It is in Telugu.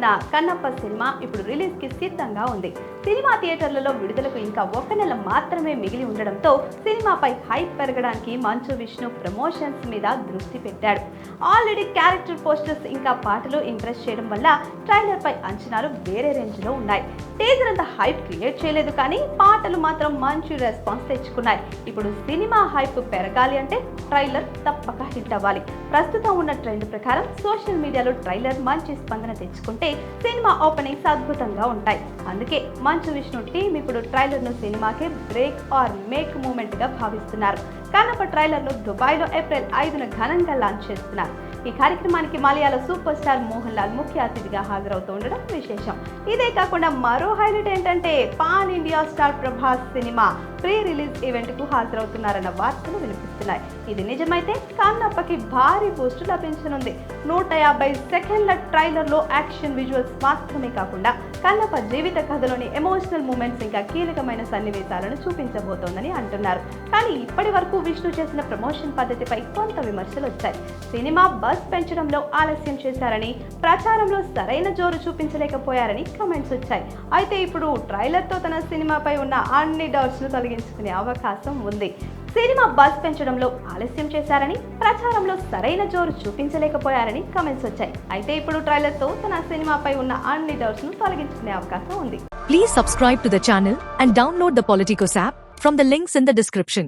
ఉన్న కన్నప్ప సినిమా ఇప్పుడు రిలీజ్ కి సిద్ధంగా ఉంది. సినిమా థియేటర్లలో విడుదలకు ఇంకా 1 నెల మాత్రమే మిగిలి ఉండడంతో సినిమాపై హైప్ పెరగడానికి మంచు విష్ణు ప్రమోషన్స్ మీద దృష్టి పెట్టాడు. ఆల్రెడీ క్యారెక్టర్ పోస్టర్స్ ఇంకా పాటలు ఇంప్రెస్ చేయడం వల్ల ట్రైలర్ పై అంచనాలు వేరే రేంజ్ లో ఉన్నాయి. టీజర్ అంత హైప్ క్రియేట్ చేయలేదు, కానీ పాటలు మాత్రం మంచి రెస్పాన్స్ తెచ్చుకున్నాయి. ఇప్పుడు సినిమా హైప్ పెరగాలి అంటే ట్రైలర్ తప్పక హిట్ అవ్వాలి. ప్రస్తుతం ఉన్న ట్రెండ్ ప్రకారం సోషల్ మీడియాలో ట్రైలర్ మంచి స్పందన తెచ్చుకుంటే సినిమా ఓపెనింగ్స్ అద్భుతంగా ఉంటాయి. అందుకే మంచు విష్ణు టీం ఇప్పుడు ట్రైలర్ ను సినిమాకే బ్రేక్ ఆర్ మేక్ మూమెంట్ గా భావిస్తున్నారు. కన్నప్ప ట్రైలర్ ను దుబాయ్ లో ఏప్రిల్ 5న ఘనంగా లాంచ్ చేస్తున్నారు. ఈ కార్యక్రమానికి మలయాళ సూపర్ స్టార్ మోహన్ లాల్ ముఖ్య అతిథిగా హాజరవుతూ ఉండడం విశేషం. ఇదే కాకుండా మరో హైలైట్ ఏంటంటే pan India star Prabhas cinema pre release event కు హాజరవుతున్నారన్న వార్తలు వినిపిస్తున్నాయి. ఇది నిజమైతే కన్నప్పకి భారీ బూస్ట్ లభించనుంది. 150 సెకండ్ల ట్రైలర్ లో యాక్షన్ విజువల్స్ మాత్రమే కాకుండా కన్నప్ప జీవిత కథలోని ఎమోషనల్ మూమెంట్స్ ఇంకా కీలకమైన సన్నివేశాలను చూపించబోతోందని అంటున్నారు. కానీ ఇప్పటి వరకు విష్ణు చేసిన ప్రమోషన్ పద్ధతిపై కొంత విమర్శలు వచ్చాయి. సినిమా బస్ పెంచడంలో ఆలస్యం చేశారని, ప్రచారంలో సరైన జోరు చూపించలేకపోయారని కమెంట్స్ వచ్చాయి. అయితే ఇప్పుడు ట్రైలర్ తో తన సినిమాపై ఉన్న అన్ని డౌట్స్ ను తొలగించుకునే అవకాశం ఉంది. సినిమా బస్ పెంచడంలో ఆలస్యం చేశారని, ప్రచారంలో సరైన జోరు చూపించలేకపోయారని కమెంట్స్ వచ్చాయి. అయితే ఇప్పుడు ట్రైలర్ తో తన సినిమాపై ఉన్న అన్ని డౌట్స్ ను తొలగించుకునే అవకాశం ఉంది. Please subscribe to the channel and download the Politicos app from the links in the description.